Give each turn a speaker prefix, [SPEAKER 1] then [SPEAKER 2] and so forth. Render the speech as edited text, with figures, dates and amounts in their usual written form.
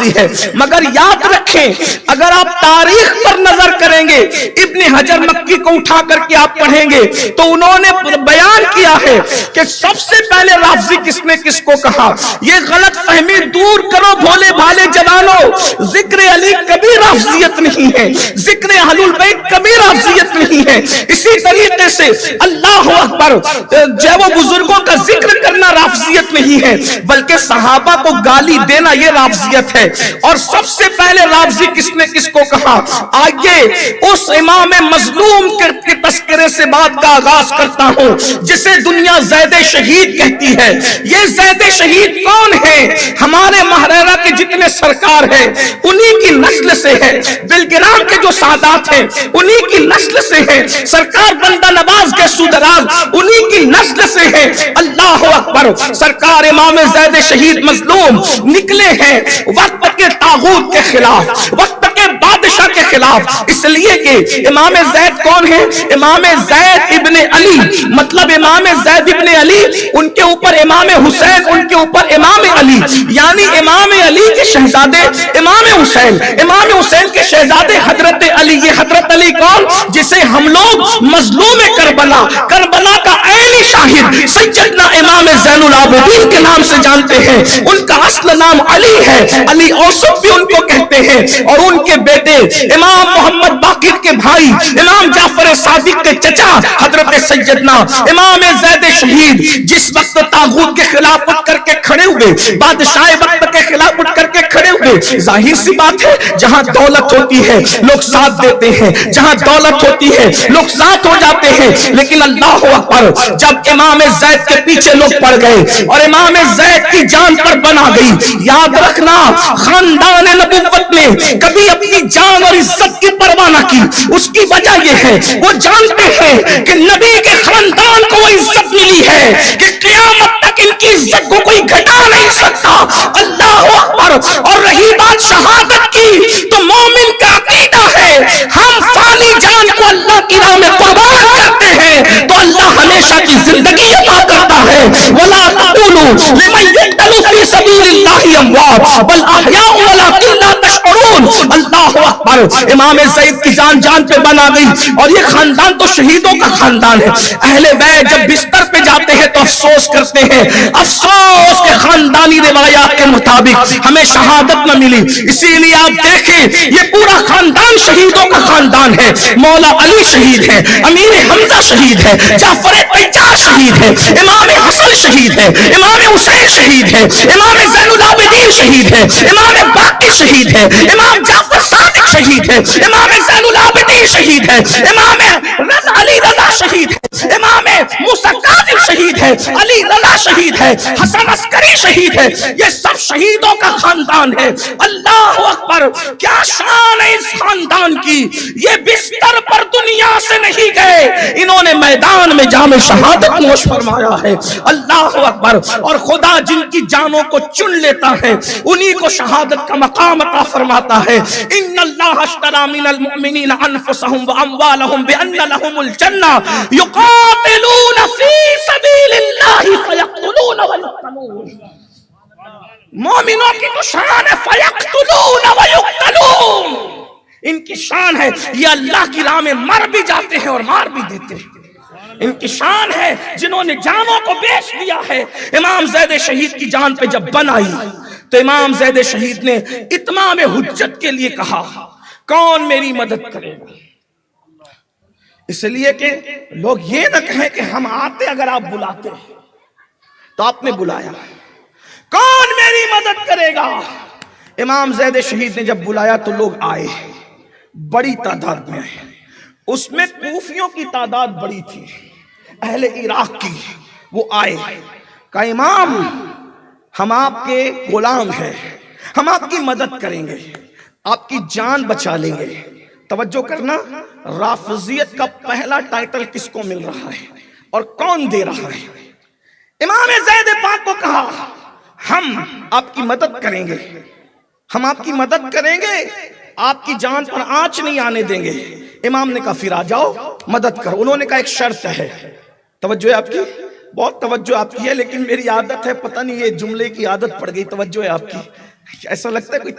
[SPEAKER 1] ہوئی ہے، مگر یاد رکھیں اگر آپ تاریخ پر نظر کریں گے، ابن حجر مکی کو اٹھا کر کے آپ پڑھیں گے تو انہوں نے بیان کیا ہے کہ سب سے پہلے رافضی کس نے کس کو کہا۔ یہ غلط فہمی دور کرو بھولے بھالے جوانوں، ذکر علی کبھی رافضیت نہیں ہے، ذکر اہل البیت کبھی رافضیت نہیں ہے۔ اسی طریقے سے اللہ اکبر جو وہ بزرگوں کا ذکر کرنا رافضیت نہیں ہے، بلکہ صحابہ کو گالی دینا یہ رافضیت ہے۔ اور سب سے پہلے رافضی کس نے کس کو کہا، آئیے اس امام مظلوم کے تذکرے سے بات کا آغاز کرتا ہوں جسے دنیا زید شہید کہتی ہے۔ یہ زید شہید کون ہے؟ ہمارے محررہ کے جتنے سرکار ہیں انہی کی نسل سے ہے، بلگرام کے جو سادات ہیں انہی کی نسل سے ہیں، سرکار بندہ نواز کے سودراز انہی کی نسل سے ہیں۔ اللہ اکبر، سرکار امام زید شہید مظلوم نکلے ہیں وقت کے طاغوت کے خلاف، وقت کے بادشاہ کے خلاف، اس لیے کہ امام زید کون ہے؟ امام زید ابن علی، مطلب امام زید ابن علی، ان کے اوپر امام حسین، ان کے اوپر امام علی، یعنی امام علی کے شہزادے امام حسین، امام حسین کے شہزادے حضرت علی۔ یہ حضرت علی کون؟ جسے ہم لوگ مظلوم کربلا، کربلا کا عینی شاہد سیدنا امام زین العابدین کے نام سے جانتے ہیں۔ ان کا اصل نام علی ہے، علی اوسط بھی ان کو کہتے ہیں، اور ان کے بیٹے امام محمد باقر کے بھائی امام جعفر صادق کے چچا حضرت سیدنا امام زید شہید جس وقت طاغوت کے خلاف اٹھ کر کے کھڑے ہوئے، بادشاہ وقت کے خلاف اٹھ کر کے کھڑے ہوئے، ظاہر سی بات ہے جہاں دولت ہوتی ہے لوگ ساتھ دیتے ہیں، جہاں دولت ہوتی ہے لوگ ساتھ ہو جاتے ہیں، لیکن اللہ اکبر جب امام زید کے پیچھے لوگ پڑ گئے اور امام زید کی جان پر بنا گئی، یاد رکھنا خاندان نبوت نے کبھی اپنی جان اور عزت کی پرواہ نہ کی۔ اس کی وجہ یہ ہے وہ جانتے ہیں کہ نبی کے خاندان کو وہ عزت ملی ہے کہ قیامت تک ان کی عزت کو کوئی گھٹا نہیں سکتا۔ اللہ اکبر۔ اور رہی بات شہادت کی تو مومن کا عقیدہ ہے ہم فانی جان کو اللہ کی راہ میں قربان کرتے ہیں تو اللہ ہمیشہ کی زندگی عطا کرتا ہے۔ وَلَا تَقُولُوا لِمَن يُقْتَلُ فِي سَبِيلِ اللَّهِ أَمْوَاتٌ بَلْ أَحْيَاءٌ وَلَٰكِن لَّا تَشْعُرُونَ۔ اللہ اکبر۔ امام زید کی جان جان پہ بنا گئی، اور یہ خاندان تو شہیدوں کا خاندان ہے۔ اہل بیت جب بستر پہ جاتے ہیں تو افسوس کرتے ہیں، افسوس کے خاندانی روایات کے مطابق ہمیں شہادت نہ ملی۔ اسی لیے آپ دیکھیں یہ پورا خاندان شہیدوں کا خاندان ہے۔ مولا علی شہید ہے، امیر حمزہ شہید ہے، جعفر طیار شہید ہے، امام حسن شہید ہے، امام حسین شہید ہے، امام زین العابدین شہید ہے، امام باقر شہید ہے، امام جعفر صادق شہید ہے، امام زین العابدین شہید ہے، امام علی رضا شہید ہے، امام موسیٰ کاظم شہید ہے، علی رضا شہید ہے، حسن عسکری شہید ہے۔ یہ سب شہیدوں کا خاندان ہے۔ اللہ اکبر، کیا شان ہے اس خاندان کی۔ یہ بستر پر دنیا سے نہیں گئے، انہوں نے میدان میں جام شہادت نوش فرمایا ہے۔ اللہ اکبر۔ اور خدا جن کی جانوں کو چن لیتا ہے انہی کو شہادت کا مقام عطا فرماتا ہے۔ ان اللہ اشتری من المؤمنین انفسهم واموالهم بان لهم الجنہ یقاتلون فی سبیل اللہ فیقتلون ویقتلون۔ مومنوں کی تو شان ہے فیقتلون ویقتلون، ان کی شان ہے یہ اللہ کی راہ میں مر بھی جاتے ہیں اور مار بھی دیتے ہیں۔ ان کی شان ہے جنہوں نے جانوں کو بیچ دیا ہے۔ امام زید شہید کی جان پہ جب بن آئی تو امام زید شہید نے اتمام حجت کے لیے کہا کون میری مدد کرے گا؟ اس لیے کہ لوگ یہ نہ کہیں کہ ہم آتے اگر آپ بلاتے، تو آپ نے بلایا، کون میری مدد کرے گا؟ امام زید شہید نے جب بلایا تو لوگ آئے، بڑی تعداد میں آئے۔ اس میں کوفیوں کی تعداد بڑی تھی، اہل عراق کی، وہ آئے، کہا امام ہم آپ کے غلام ہیں، ہم آپ کی مدد کریں گے، آپ کی جان بچا لیں گے۔ توجہ کرنا، رافضیت کا پہلا ٹائٹل کس کو مل رہا ہے اور کون دے رہا ہے؟ امام زید پاک کو کہا ہم آپ کی مدد کریں گے، ہم آپ کی مدد کریں گے، آپ کی جان پر آنچ نہیں آنے دیں گے۔ امام نے کہا پھر آ جاؤ مدد کرو۔ انہوں نے کہا ایک شرط ہے، توجہ ہے آپ کی، بہت توجہ آپ کی ہے، لیکن میری عادت ہے، پتہ نہیں یہ جملے کی عادت پڑ گئی، توجہ ہے آپ کی، ایسا لگتا ہے کوئی